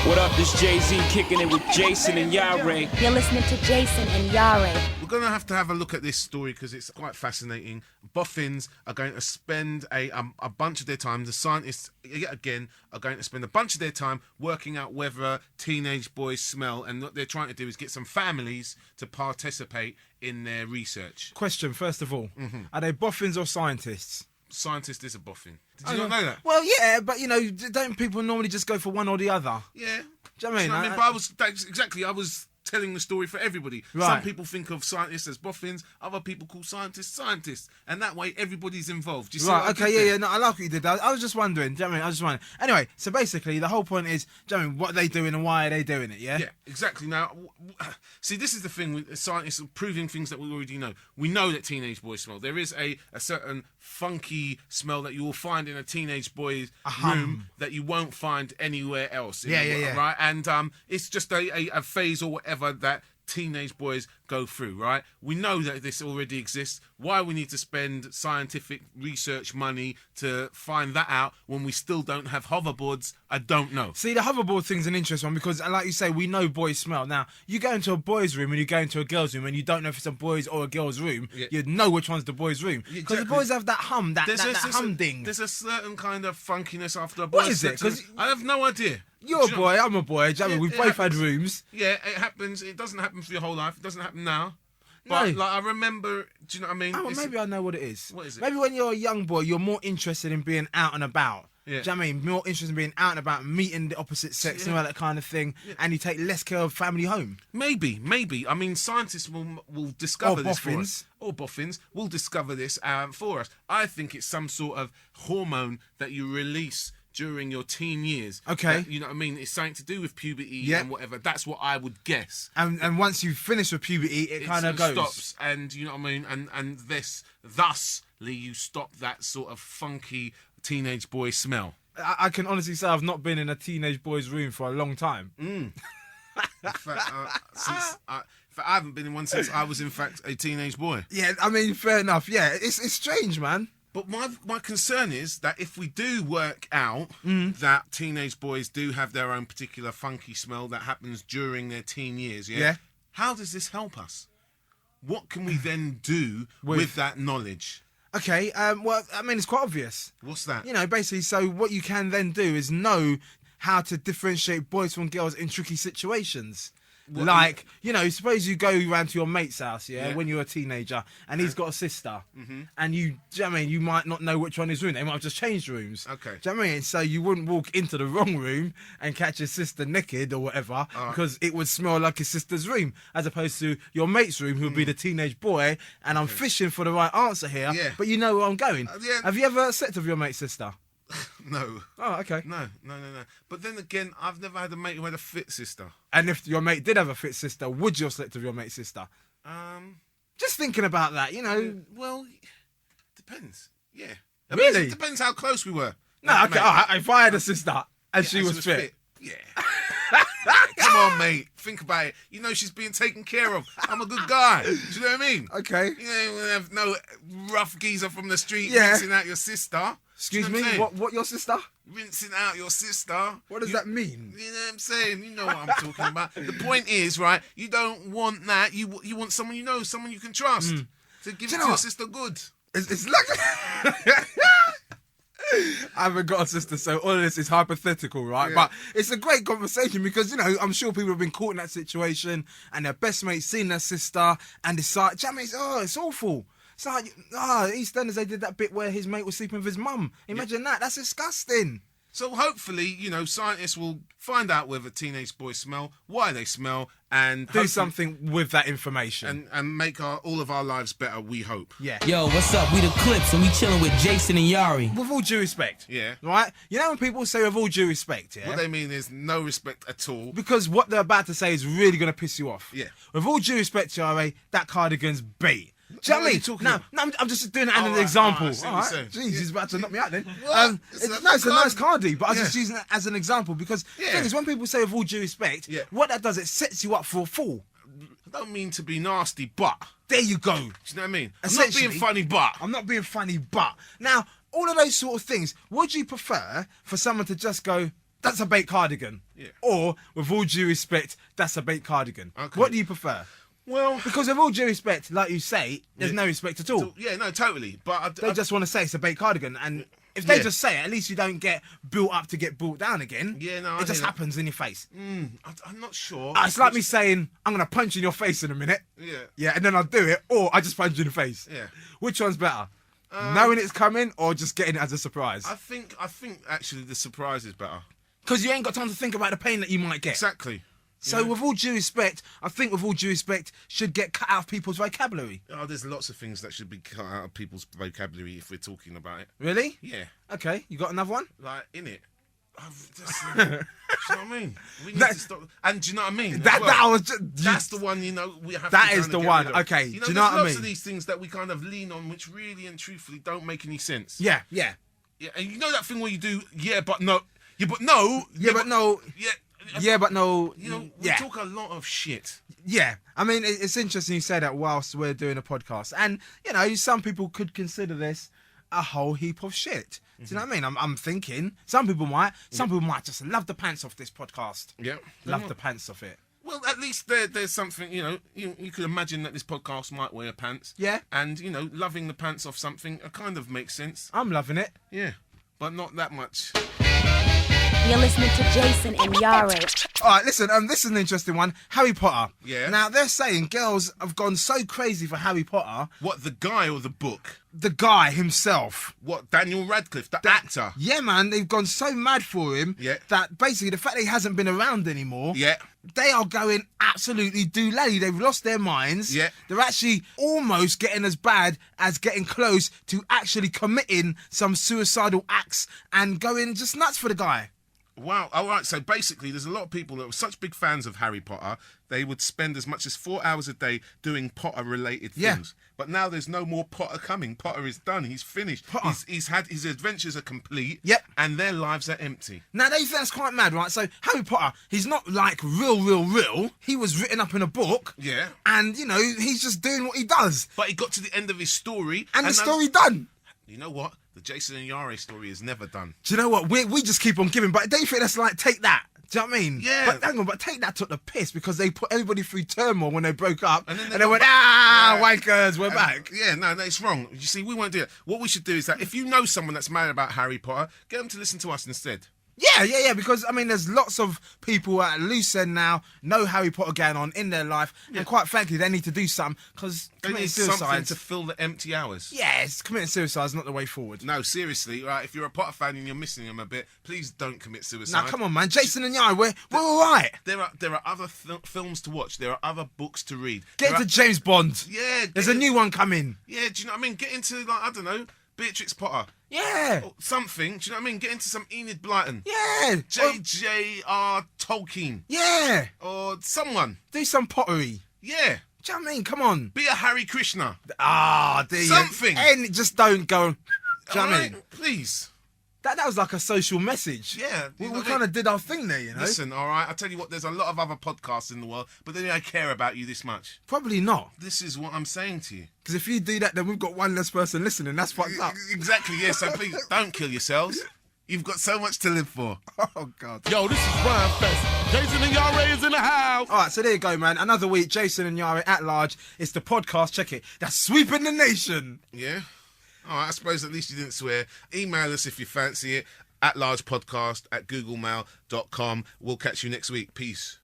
What up, this Jay-Z kicking it with Jason and Iyare. You're listening to Jason and Iyare. We're going to have a look at this story because it's quite fascinating. Boffins are going to spend a bunch of their time, the scientists, yet again, are going to spend a bunch of their time working out whether teenage boys smell, and what they're trying to do is get some families to participate in their research. Question, first of all, are they boffins or scientists? Scientist is a boffin. Did you not know that? Well, yeah, but, you know, don't people normally just go for one or the other? Yeah. Do you know what I mean? But I was telling the story for everybody. Right. Some people think of scientists as boffins, other people call scientists, and that way everybody's involved. Do you see Right, what I okay, did there? yeah, no, I like what you did. I was just wondering, do you know what I mean? I was just wondering. Anyway, so basically, the whole point is, do you know what I mean, what are they doing and why are they doing it, yeah? Yeah, exactly. Now, see, this is the thing with scientists proving things that we already know. We know that teenage boys smell. There is a certain funky smell that you will find in a teenage boy's room that you won't find anywhere else. Yeah. Right? And it's just a phase or whatever that teenage boys go through, right? We know that this already exists. Why we need to spend scientific research money to find that out when we still don't have hoverboards, I don't know. See, the hoverboard thing's an interesting one because, like you say, we know boys smell. Now, you go into a boy's room and you go into a girl's room and you don't know if it's a boy's or a girl's room, you'd know which one's the boy's room. Because the boys have that hum, that hum-ding. There's a certain kind of funkiness after a boy. What is it? 'Cause I have no idea. You're a boy, I'm a boy. Do you know what I mean? We've both had rooms. Yeah, it happens. It doesn't happen for your whole life. It doesn't happen now. But No. like I remember, do you know what I mean? Oh, well, maybe I know what it is. What is it? Maybe when you're a young boy, you're more interested in being out and about. Yeah. Do you know what I mean? More interested in being out and about, meeting the opposite sex and all that kind of thing, and you take less care of family home. Maybe. I mean, scientists will discover this for us. boffins. Or boffins will discover this for us. I think it's some sort of hormone that you release during your teen years. Okay. That, you know what I mean? It's something to do with puberty Yeah. and whatever. That's what I would guess. And once you finish with puberty, it kind of goes. Stops, and you know what I mean? And thusly you stop that sort of funky teenage boy smell. I can honestly say I've not been in a teenage boy's room for a long time. In fact, I haven't been in one since I was, in fact, a teenage boy. Yeah, I mean, fair enough. Yeah, it's strange, man. But my concern is that if we do work out that teenage boys do have their own particular funky smell that happens during their teen years, Yeah. how does this help us? What can we then do with that knowledge? Okay, well, I mean, it's quite obvious. What's that? You know, basically, so what you can then do is know how to differentiate boys from girls in tricky situations. Like, you know, suppose you go around to your mate's house, when you're a teenager, and he's got a sister, and do you know what I mean, you might not know which one is room. They might have just changed rooms. Okay. Do you know what I mean? So you wouldn't walk into the wrong room and catch your sister naked or whatever, because it would smell like his sister's room, as opposed to your mate's room, who would be the teenage boy. And I'm fishing for the right answer here, but you know where I'm going. Yeah. Have you ever slept with your mate's sister? No. Oh, okay. No. But then again, I've never had a mate who had a fit sister. And if your mate did have a fit sister, would you have slept with your mate's sister? Just thinking about that, you know. Well, depends. Yeah. Really? It depends how close we were. No, okay. All right, if I had a sister and she was fit. Yeah. Come on, mate. Think about it. You know she's being taken care of. I'm a good guy. Do you know what I mean? Okay. You know, have no rough geezer from the street Yeah. rinsing out your sister. Excuse You know me, what I'm saying? what your sister? Rinsing out your sister. What does that mean? You know what I'm saying? You know what I'm talking about. The point is, right, you don't want that. You want someone you know, someone you can trust to give it to your sister good. It's like... I haven't got a sister, so all of this is hypothetical, right? Yeah. But it's a great conversation because, you know, I'm sure people have been caught in that situation and their best mate seen their sister and decide, do you know what I mean? It's awful. It's like, EastEnders, they did that bit where his mate was sleeping with his mum. Imagine that. That's disgusting. So hopefully, you know, scientists will find out whether teenage boys smell, why they smell, and Do something with that information. and make all of our lives better, we hope. Yeah. Yo, what's up? We the Clips, and we chilling with Jason and Iyare. With all due respect. Yeah. Right? You know when people say with all due respect, yeah? What they mean is no respect at all. Because what they're about to say is really going to piss you off. Yeah. With all due respect, Iyare, that cardigan's bait. Do you know what I mean? talking No, about? I'm just doing it as an right, example. I see what you're saying. Jeez, he's about to knock me out then. What? It's a nice cardi, but I was Yeah. just using it as an example because the thing is, when people say with all due respect, what that does, it sets you up for a fall. I don't mean to be nasty, but... There you go. Do you know what I mean? I'm not Essentially- being funny, but... I'm not being funny, but now all of those sort of things. Would you prefer for someone to just go, that's a baked cardigan. Yeah. Or, with all due respect, that's a baked cardigan. Okay. What do you prefer? Well, Because with all due respect, like you say, there's no respect at all. so, yeah, no, totally. But They just want to say it's a baked cardigan, and if they Yeah. just say it, at least you don't get built up to get brought down again. Yeah, no, I it just hear that. happens in your face. I'm not sure. It's like me saying, I'm going to punch you in your face in a minute. Yeah. Yeah, and then I'll do it, or I just punch you in the face. Yeah. Which one's better? Knowing it's coming, or just getting it as a surprise? I think actually the surprise is better. Because you ain't got time to think about the pain that you might get. Exactly. So with all due respect, I think with all due respect, should get cut out of people's vocabulary. Oh, there's lots of things that should be cut out of people's vocabulary if we're talking about it. Really? Yeah. Okay, you got another one? Like, in it. Do you know what I mean? We need to stop. And do you know what I mean? That was just... That's the one, we have That to is kinda the get one. rid of. Okay, You do you know what I there's lots mean? of these things that we kind of lean on which really and truthfully don't make any sense. Yeah. Yeah, and you know that thing where you do, yeah, but no. Yeah, but no. Yeah, but no. Yeah. Yeah, but no. We talk a lot of shit. Yeah, I mean, it's interesting you say that whilst we're doing a podcast. And, some people could consider this a whole heap of shit. Do you know what I mean? I'm thinking, some people might just love the pants off this podcast. Yeah. Love the pants off it. Well, at least there's something, you could imagine that this podcast might wear pants. Yeah. And, loving the pants off something kind of makes sense. I'm loving it. Yeah. But not that much. You're listening to Jason and Iyare. All right, listen, this is an interesting one. Harry Potter. Yeah. Now, they're saying girls have gone so crazy for Harry Potter. What, the guy or the book? The guy himself. What, Daniel Radcliffe, the actor? Yeah, man, they've gone so mad for him that basically the fact that he hasn't been around anymore, they are going absolutely doolally. They've lost their minds. Yeah. They're actually almost getting as bad as getting close to actually committing some suicidal acts and going just nuts for the guy. Wow. All right. So basically, there's a lot of people that were such big fans of Harry Potter, they would spend as much as 4 hours a day doing Potter-related things. But now there's no more Potter coming. Potter is done. He's finished. He's had his adventures are complete. Yep. And their lives are empty. Now, they think that's quite mad, right? So, Harry Potter, he's not like real. He was written up in a book. Yeah. And, he's just doing what he does. But he got to the end of his story. And the story done. You know what? The Jason and Iyare story is never done. Do you know what? We just keep on giving, but they think that's like, take that. Do you know what I mean? Yeah. But hang on, but Take That took the piss because they put everybody through turmoil when they broke up. And then they they went, wankers, we're back. Yeah, no, it's wrong. You see, we won't do it. What we should do is that if you know someone that's mad about Harry Potter, get them to listen to us instead. Yeah, because, I mean, there's lots of people at loose end now, know Harry Potter going on in their life, and quite frankly, they need to do something, because They committing need something suicide... to fill the empty hours. Yes, committing suicide is not the way forward. No, seriously, right? If you're a Potter fan and you're missing them a bit, please don't commit suicide. Now, come on, man. Jason and Iyare, we're all right. There are other films to watch. There are other books to read. Get into James Bond. Yeah. There's a new one coming. Yeah, do you know what I mean? Get into, like, I don't know, Beatrix Potter. Yeah. Or something, do you know what I mean? Get into some Enid Blyton. Yeah. J.J.R. Tolkien. Yeah. Or someone. Do some pottery. Yeah. Do you know what I mean? Come on. Be a Harry Krishna. There you Something. And just don't go... Do you know what I mean? Please. That was like a social message. Yeah. We kind of did our thing there, Listen, all right, I tell you what, there's a lot of other podcasts in the world, but they don't care about you this much. Probably not. This is what I'm saying to you. Because if you do that, then we've got one less person listening. That's fucked up. Exactly, yeah, so please don't kill yourselves. You've got so much to live for. Oh, God. Yo, this is Rhyme Fest. Jason and Iyare is in the house. All right, so there you go, man. Another week, Jason and Iyare at large. It's the podcast. Check it. That's sweeping the nation. Yeah? All right, I suppose at least you didn't swear. Email us if you fancy it. @largepodcast@googlemail.com. We'll catch you next week. Peace.